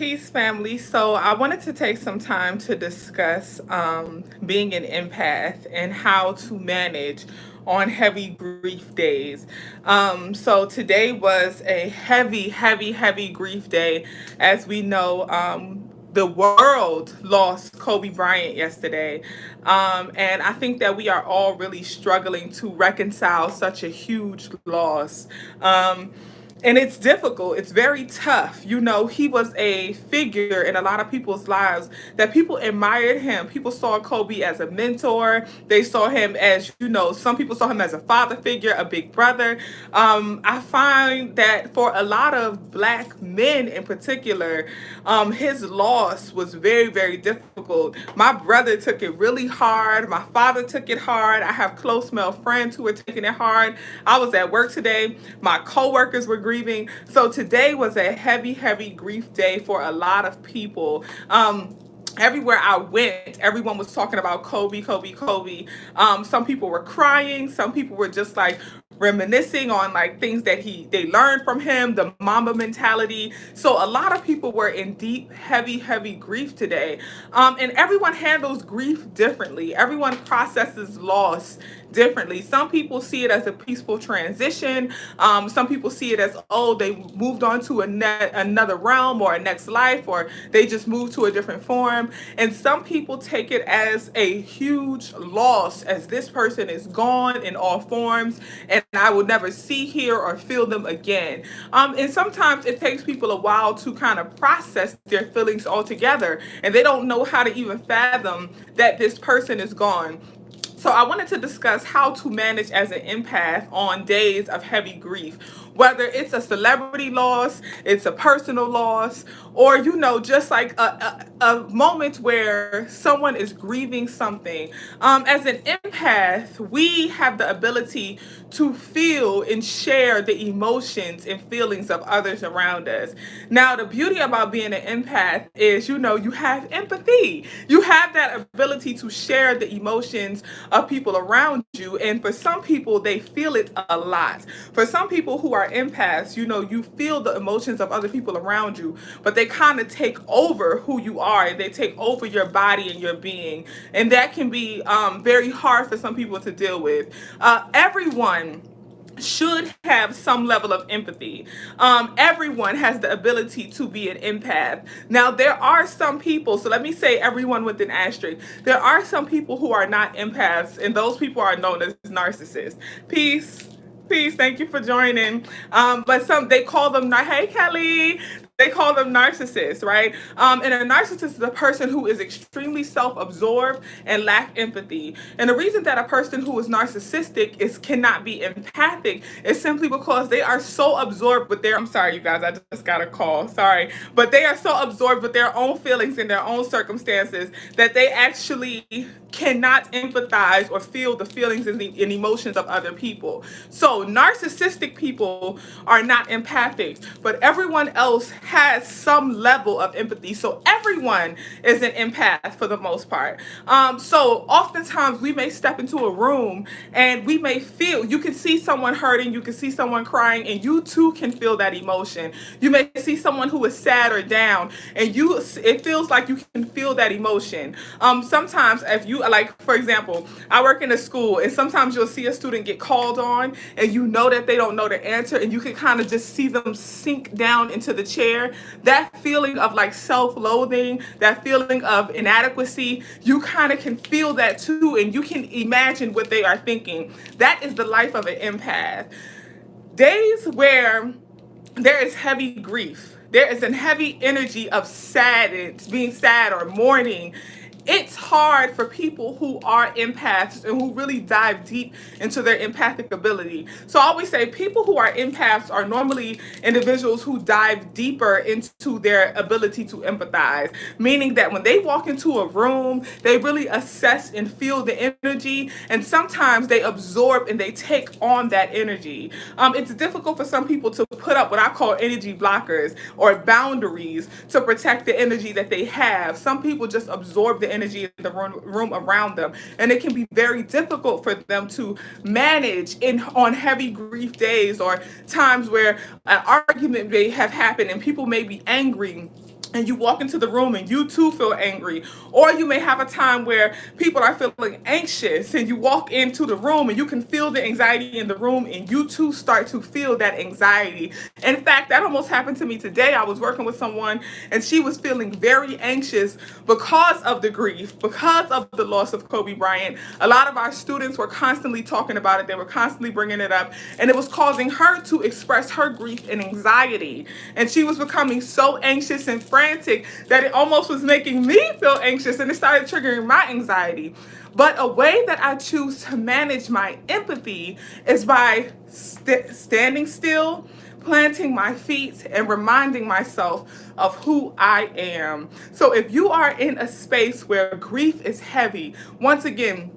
Peace, family. So, I wanted to take some time to discuss being an empath and how to manage on heavy grief days. So, today was a heavy, heavy, heavy grief day. As we know, the world lost Kobe Bryant yesterday. And I think that we are all really struggling to reconcile such a huge loss. And it's difficult. It's very tough. You know, he was a figure in a lot of people's lives that people admired him. People saw Kobe as a mentor. They saw him as, some people saw him as a father figure, a big brother. I find that for a lot of black men in particular, his loss was very, very difficult. My brother took it really hard. My father took it hard. I have close male friends who were taking it hard. I was at work today. My coworkers were grieving. So today was a heavy, heavy grief day for a lot of people. Everywhere I went, everyone was talking about Kobe, Kobe, Kobe. Some people were crying. Some people were just like reminiscing on like things that they learned from him, the Mamba mentality. So a lot of people were in deep, heavy, heavy grief today. And everyone handles grief differently. Everyone processes loss differently. Some people see it as a peaceful transition. Some people see it as, oh, they moved on to another realm or a next life, or they just moved to a different form. And some people take it as a huge loss, as this person is gone in all forms, and I will never see, hear, or feel them again. And sometimes it takes people a while to kind of process their feelings altogether, and they don't know how to even fathom that this person is gone. So I wanted to discuss how to manage as an empath on days of heavy grief, whether it's a celebrity loss, it's a personal loss, or just like a moment where someone is grieving something. As an empath, we have the ability to feel and share the emotions and feelings of others around us. Now, the beauty about being an empath is, you have empathy. You have that ability to share the emotions of people around you. And for some people, they feel it a lot. For some people who are empaths, you feel the emotions of other people around you, but they kind of take over who you are, and they take over your body and your being. And that can be very hard for some people to deal with. Everyone should have some level of empathy. Everyone has the ability to be an empath. Now, there are some people, so let me say everyone with an asterisk. There are some people who are not empaths, and those people are known as narcissists. Peace. Peace. Thank you for joining. But they call them, hey, Kelly. They call them narcissists, right? And a narcissist is a person who is extremely self-absorbed and lack empathy. And the reason that a person who is narcissistic cannot be empathic is simply because they are so absorbed with their. I'm sorry, you guys, I just got a call. Sorry, but they are so absorbed with their own feelings and their own circumstances that they actually cannot empathize or feel the feelings and emotions of other people. So narcissistic people are not empathic, but everyone else has some level of empathy. So everyone is an empath for the most part. So oftentimes we may step into a room and we may feel, you can see someone hurting, you can see someone crying, and you too can feel that emotion. You may see someone who is sad or down, and it feels like you can feel that emotion. Sometimes if you, like, for example, I work in a school, and sometimes you'll see a student get called on, and you know that they don't know the answer, and you can kind of just see them sink down into the chair. That feeling of like self-loathing, that feeling of inadequacy, you kind of can feel that too, and you can imagine what they are thinking. That is the life of an empath. Days where there is heavy grief, there is a heavy energy of sadness, being sad or mourning. It's hard for people who are empaths and who really dive deep into their empathic ability. So I always say people who are empaths are normally individuals who dive deeper into their ability to empathize, meaning that when they walk into a room, they really assess and feel the energy, and sometimes they absorb and they take on that energy. It's difficult for some people to put up what I call energy blockers or boundaries to protect the energy that they have. Some people just absorb the energy in the room around them, and it can be very difficult for them to manage on heavy grief days or times where an argument may have happened and people may be angry and you walk into the room and you too feel angry. Or you may have a time where people are feeling anxious and you walk into the room and you can feel the anxiety in the room and you too start to feel that anxiety. In fact, that almost happened to me today. I was working with someone and she was feeling very anxious because of the grief, because of the loss of Kobe Bryant. A lot of our students were constantly talking about it. They were constantly bringing it up, and it was causing her to express her grief and anxiety. And she was becoming so anxious and frantic that it almost was making me feel anxious, and it started triggering my anxiety. But a way that I choose to manage my empathy is by standing still, planting my feet, and reminding myself of who I am. So if you are in a space where grief is heavy, once again,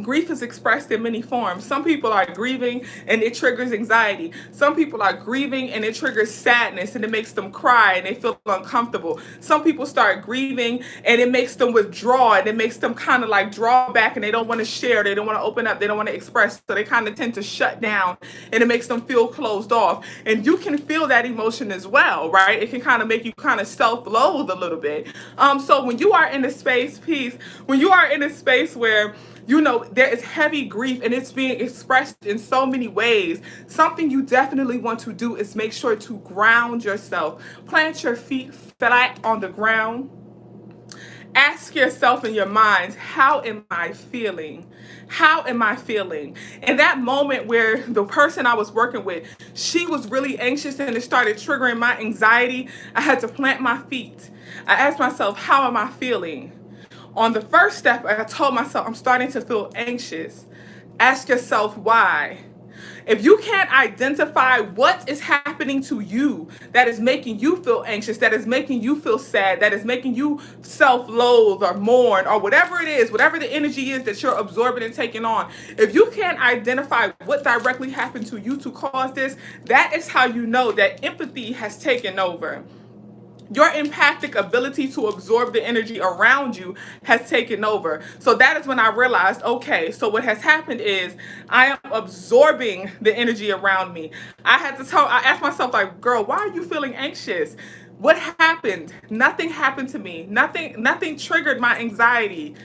grief is expressed in many forms. Some people are grieving and it triggers anxiety. Some people are grieving and it triggers sadness and it makes them cry and they feel uncomfortable. Some people start grieving and it makes them withdraw and it makes them kind of like draw back and they don't want to share, they don't want to open up, they don't want to express. So they kind of tend to shut down and it makes them feel closed off. And you can feel that emotion as well, right? It can kind of make you kind of self-loathe a little bit. So when you are in a space, when you are in a space where there is heavy grief and it's being expressed in so many ways, something you definitely want to do is make sure to ground yourself. Plant your feet flat on the ground. Ask yourself in your mind, how am I feeling? How am I feeling? In that moment where the person I was working with, she was really anxious and it started triggering my anxiety, I had to plant my feet. I asked myself, how am I feeling? On the first step, I told myself, I'm starting to feel anxious. Ask yourself why. If you can't identify what is happening to you that is making you feel anxious, that is making you feel sad, that is making you self-loathe or mourn or whatever it is, whatever the energy is that you're absorbing and taking on, if you can't identify what directly happened to you to cause this, that is how you know that empathy has taken over. Your empathic ability to absorb the energy around you has taken over. So that is when I realized, okay, so what has happened is I am absorbing the energy around me. I asked myself, like, girl, why are you feeling anxious? What happened? Nothing happened to me. Nothing triggered my anxiety.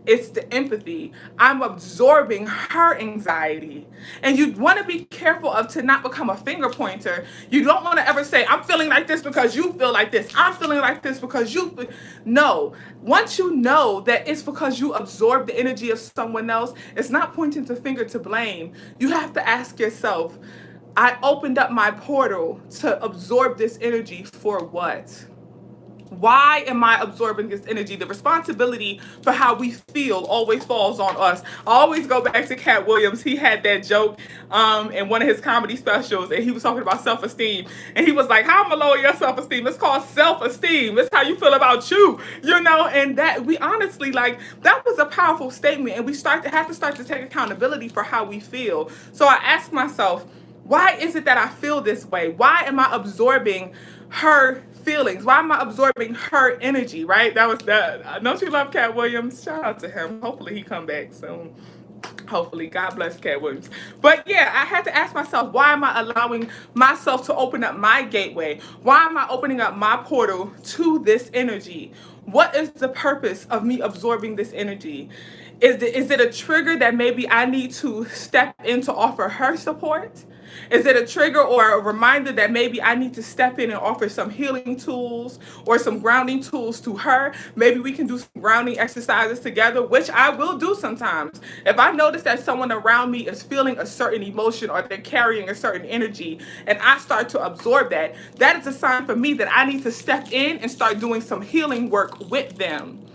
It's the empathy. I'm absorbing her anxiety. And you want to be careful of to not become a finger pointer. You don't want to ever say, I'm feeling like this because you feel like this. I'm feeling like this because you feel. No. Once you know that it's because you absorb the energy of someone else, it's not pointing the finger to blame. You have to ask yourself, I opened up my portal to absorb this energy for what? Why am I absorbing this energy? The responsibility for how we feel always falls on us. I always go back to Cat Williams. He had that joke in one of his comedy specials, and he was talking about self-esteem. And he was like, how am I lower your self-esteem? It's called self-esteem. It's how you feel about you, and that we honestly, like, that was a powerful statement. And we have to start to take accountability for how we feel. So I asked myself, why is it that I feel this way? Why am I absorbing her feelings? Why am I absorbing her energy, right? That was that. Don't you love Cat Williams? Shout out to him. Hopefully he come back soon. Hopefully, God bless Cat Williams. But yeah, I had to ask myself, why am I allowing myself to open up my gateway? Why am I opening up my portal to this energy? What is the purpose of me absorbing this energy? Is it a trigger that maybe I need to step in to offer her support? Is it a trigger or a reminder that maybe I need to step in and offer some healing tools or some grounding tools to her? Maybe we can do some grounding exercises together, which I will do sometimes. If I notice that someone around me is feeling a certain emotion or they're carrying a certain energy and I start to absorb that, that is a sign for me that I need to step in and start doing some healing work with them.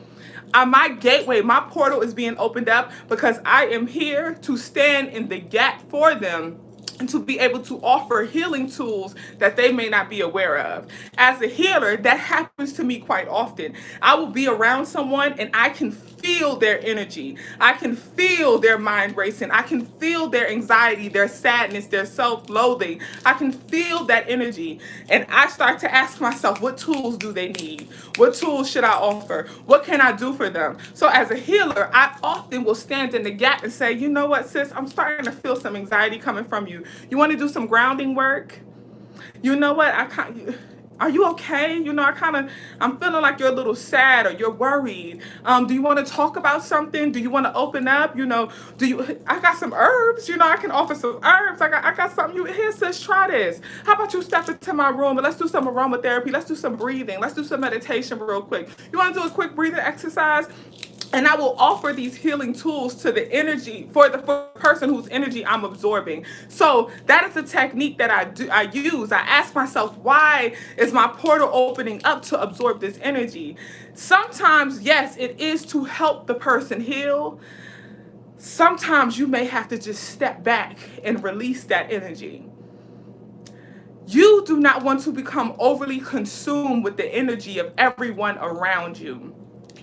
My gateway, my portal is being opened up because I am here to stand in the gap for them and to be able to offer healing tools that they may not be aware of. As a healer, that happens to me quite often. I will be around someone and I can feel their energy. I can feel their mind racing. I can feel their anxiety, their sadness, their self-loathing. I can feel that energy. And I start to ask myself, what tools do they need? What tools should I offer? What can I do for them? So as a healer, I often will stand in the gap and say, you know what, sis, I'm starting to feel some anxiety coming from you. You want to do some grounding work? You know what? Are you okay? I'm feeling like you're a little sad or you're worried. Do you want to talk about something? Do you want to open up? I got some herbs. I can offer some herbs. I got something. Here, sis, try this. How about you step into my room and let's do some aromatherapy. Let's do some breathing. Let's do some meditation real quick. You want to do a quick breathing exercise? And I will offer these healing tools to the energy for the person whose energy I'm absorbing. So that is a technique that I use. I ask myself, why is my portal opening up to absorb this energy? Sometimes, yes, it is to help the person heal. Sometimes you may have to just step back and release that energy. You do not want to become overly consumed with the energy of everyone around you.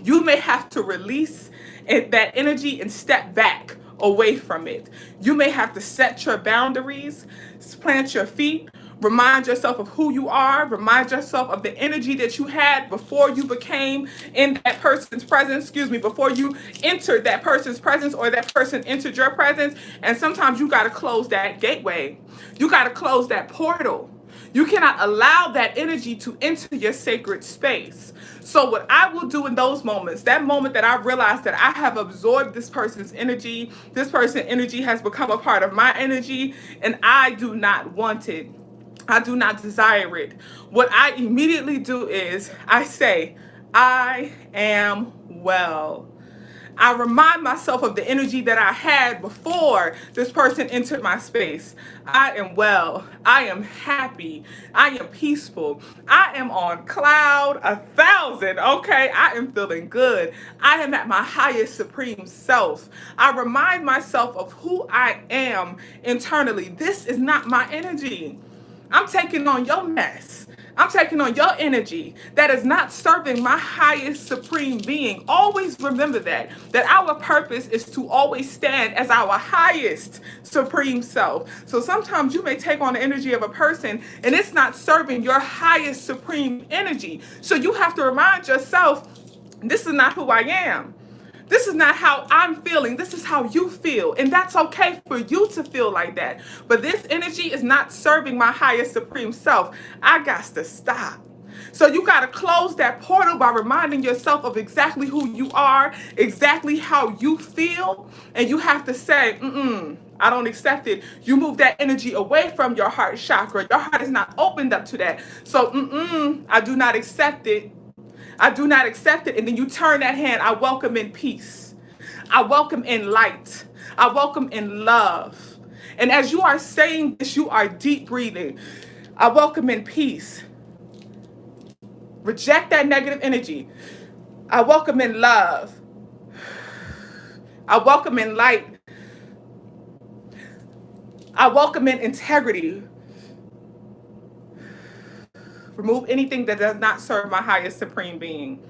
You may have to release that energy and step back away from it. You may have to set your boundaries, plant your feet, remind yourself of who you are, remind yourself of the energy that you had before you became in that person's presence, before you entered that person's presence or that person entered your presence. And sometimes you got to close that gateway. You got to close that portal. You cannot allow that energy to enter your sacred space. So what I will do in those moments, that moment that I realize that I have absorbed this person's energy has become a part of my energy, and I do not want it. I do not desire it. What I immediately do is I say, I am well. I remind myself of the energy that I had before this person entered my space. I am well. I am happy. I am peaceful. I am on cloud 1,000. Okay, I am feeling good. I am at my highest supreme self. I remind myself of who I am internally. This is not my energy. I'm taking on your mess. I'm taking on your energy that is not serving my highest supreme being. Always remember that our purpose is to always stand as our highest supreme self. So sometimes you may take on the energy of a person and it's not serving your highest supreme energy. So you have to remind yourself, this is not who I am. This is not how I'm feeling. This is how you feel. And that's okay for you to feel like that. But this energy is not serving my highest supreme self. I got to stop. So you got to close that portal by reminding yourself of exactly who you are, exactly how you feel. And you have to say, I don't accept it. You move that energy away from your heart chakra. Your heart is not opened up to that. So, I do not accept it. I do not accept it. And then you turn that hand. I welcome in peace. I welcome in light. I welcome in love. And as you are saying this, you are deep breathing. I welcome in peace. Reject that negative energy. I welcome in love. I welcome in light. I welcome in integrity. Remove anything that does not serve my highest supreme being.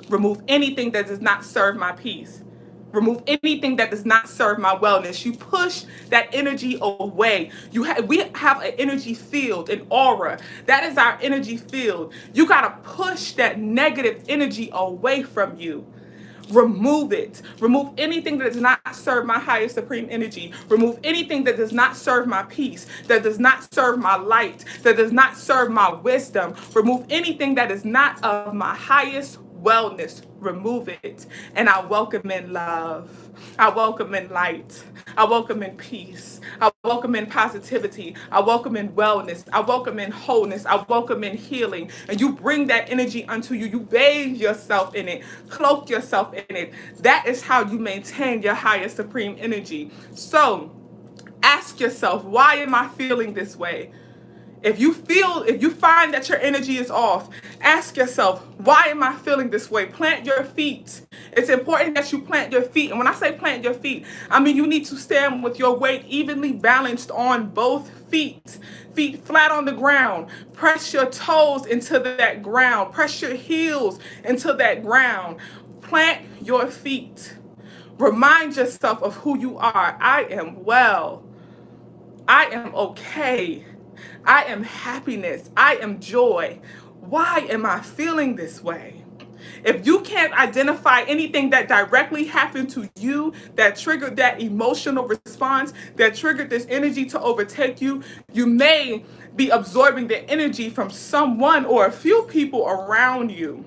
Remove anything that does not serve my peace. Remove anything that does not serve my wellness. You push that energy away. We have an energy field, an aura. That is our energy field. You got to push that negative energy away from you. Remove it. Remove anything that does not serve my highest supreme energy. Remove anything that does not serve my peace, that does not serve my light, that does not serve my wisdom. Remove anything that is not of my highest wellness. Remove it. And I welcome in love. I welcome in light. I welcome in peace. I welcome in positivity. I welcome in wellness. I welcome in wholeness. I welcome in healing. And you bring that energy unto you. You bathe yourself in it. Cloak yourself in it. That is how you maintain your highest supreme energy. So ask yourself, why am I feeling this way? If you find that your energy is off, ask yourself, why am I feeling this way? Plant your feet. It's important that you plant your feet. And when I say plant your feet, I mean you need to stand with your weight evenly balanced on both feet. Feet flat on the ground. Press your toes into that ground. Press your heels into that ground. Plant your feet. Remind yourself of who you are. I am well. I am okay. I am happiness. I am joy. Why am I feeling this way? If you can't identify anything that directly happened to you that triggered that emotional response, that triggered this energy to overtake you, you may be absorbing the energy from someone or a few people around you.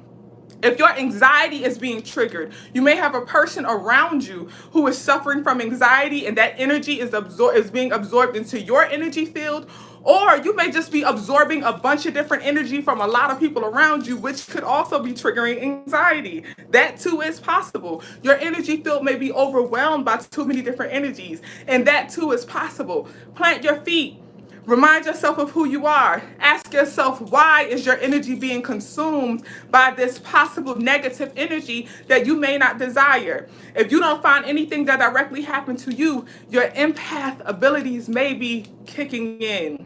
If your anxiety is being triggered, you may have a person around you who is suffering from anxiety, and that energy is being absorbed into your energy field. Or you may just be absorbing a bunch of different energy from a lot of people around you, which could also be triggering anxiety. That too is possible. Your energy field may be overwhelmed by too many different energies, and that too is possible. Plant your feet. Remind yourself of who you are. Ask yourself, why is your energy being consumed by this possible negative energy that you may not desire? If you don't find anything that directly happened to you, your empath abilities may be kicking in.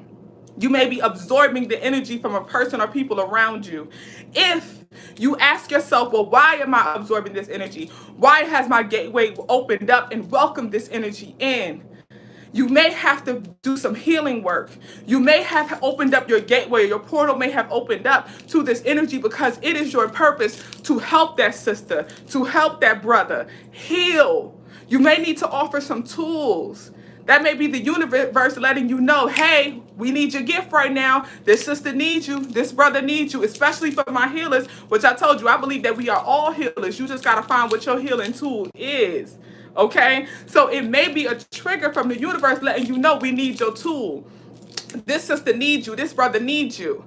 You may be absorbing the energy from a person or people around you. If you ask yourself, well, why am I absorbing this energy? Why has my gateway opened up and welcomed this energy in? You may have to do some healing work. You may have opened up your gateway. Your portal may have opened up to this energy because it is your purpose to help that sister, to help that brother heal. You may need to offer some tools. That may be the universe letting you know, hey, we need your gift right now. This sister needs you. This brother needs you, especially for my healers, which I told you, I believe that we are all healers. You just got to find what your healing tool is. Okay? So it may be a trigger from the universe letting you know we need your tool. This sister needs you. This brother needs you.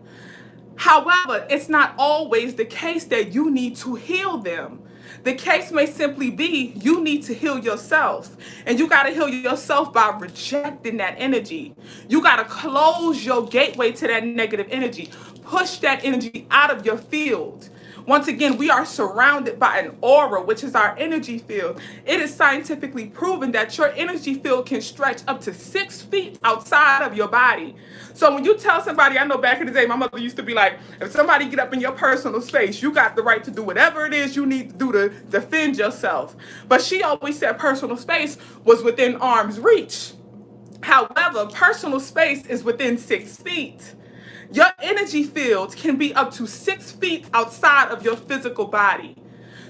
However, it's not always the case that you need to heal them. The case may simply be you need to heal yourself. And you got to heal yourself by rejecting that energy. You got to close your gateway to that negative energy. Push that energy out of your field. Once again, we are surrounded by an aura, which is our energy field. It is scientifically proven that your energy field can stretch up to 6 feet outside of your body. So when you tell somebody, I know back in the day, my mother used to be like, if somebody get up in your personal space, you got the right to do whatever it is you need to do to defend yourself. But she always said personal space was within arm's reach. However, personal space is within 6 feet. Your energy field can be up to 6 feet outside of your physical body.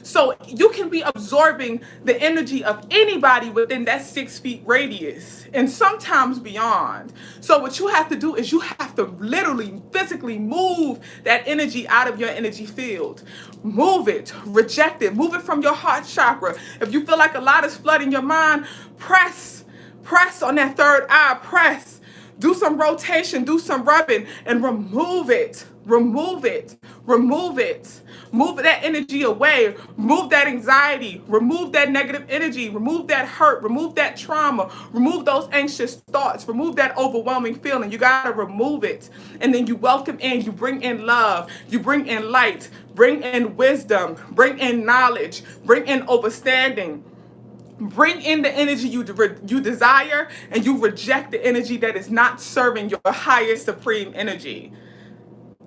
So you can be absorbing the energy of anybody within that 6 feet radius and sometimes beyond. So what you have to do is you have to literally physically move that energy out of your energy field. Move it, reject it, move it from your heart chakra. If you feel like a lot is flooding your mind, press on that third eye, press. Do some rotation, do some rubbing, and remove it. Remove it. Remove it. Move that energy away. Remove that anxiety. Remove that negative energy. Remove that hurt. Remove that trauma. Remove those anxious thoughts. Remove that overwhelming feeling. You got to remove it. And then you welcome in, you bring in love, you bring in light, bring in wisdom, bring in knowledge, bring in understanding. Bring in the energy you desire, and you reject the energy that is not serving your highest supreme energy.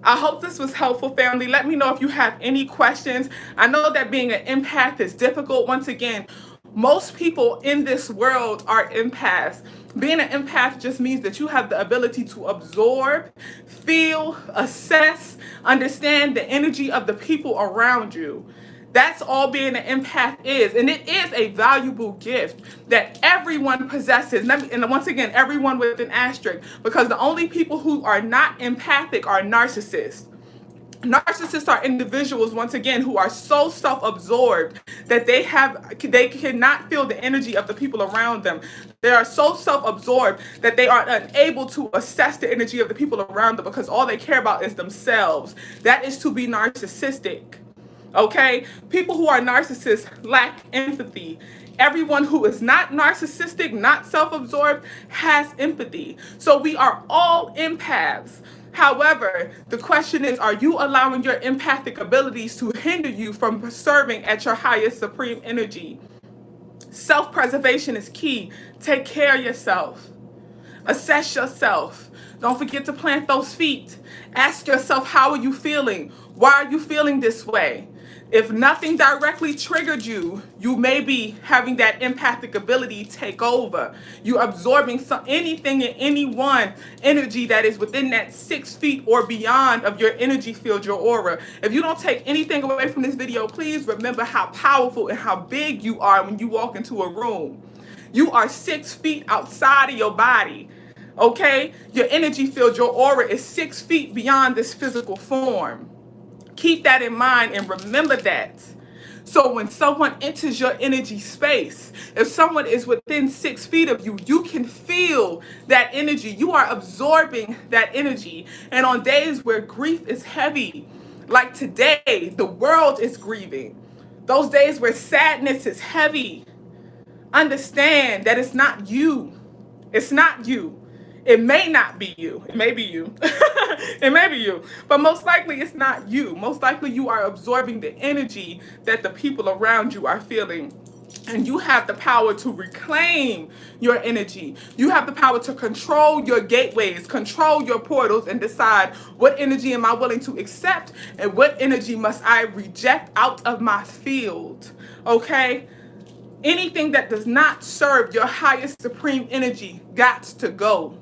I hope this was helpful, family. Let me know if you have any questions. I know that being an empath is difficult. Once again, most people in this world are empaths. Being an empath just means that you have the ability to absorb, feel, assess, understand the energy of the people around you. That's all being an empath is. And it is a valuable gift that everyone possesses. And once again, everyone with an asterisk, because the only people who are not empathic are narcissists. Narcissists are individuals, once again, who are so self-absorbed that they cannot feel the energy of the people around them. They are so self-absorbed that they are unable to assess the energy of the people around them because all they care about is themselves. That is to be narcissistic. Okay? People who are narcissists lack empathy. Everyone who is not narcissistic, not self-absorbed, has empathy. So we are all empaths. However, the question is, are you allowing your empathic abilities to hinder you from serving at your highest supreme energy? Self-preservation is key. Take care of yourself. Assess yourself. Don't forget to plant those feet. Ask yourself, how are you feeling? Why are you feeling this way? If nothing directly triggered you, you may be having that empathic ability take over. You're absorbing anything and anyone energy that is within that 6 feet or beyond of your energy field, your aura. If you don't take anything away from this video, please remember how powerful and how big you are when you walk into a room. You are 6 feet outside of your body. Okay? Your energy field, your aura is 6 feet beyond this physical form. Keep that in mind and remember that. So when someone enters your energy space, if someone is within 6 feet of you, you can feel that energy. You are absorbing that energy. And on days where grief is heavy, like today, the world is grieving. Those days where sadness is heavy, understand that it's not you. It's not you. It may not be you. It may be you. It may be you. But most likely it's not you. Most likely you are absorbing the energy that the people around you are feeling. And you have the power to reclaim your energy. You have the power to control your gateways, control your portals, and decide what energy am I willing to accept and what energy must I reject out of my field. Okay? Anything that does not serve your highest supreme energy got to go.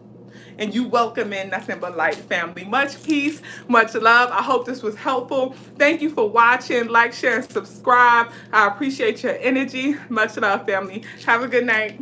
And you welcome in nothing but light, family. Much peace, much love. I hope this was helpful. Thank you for watching. Like, share, and subscribe. I appreciate your energy. Much love, family. Have a good night.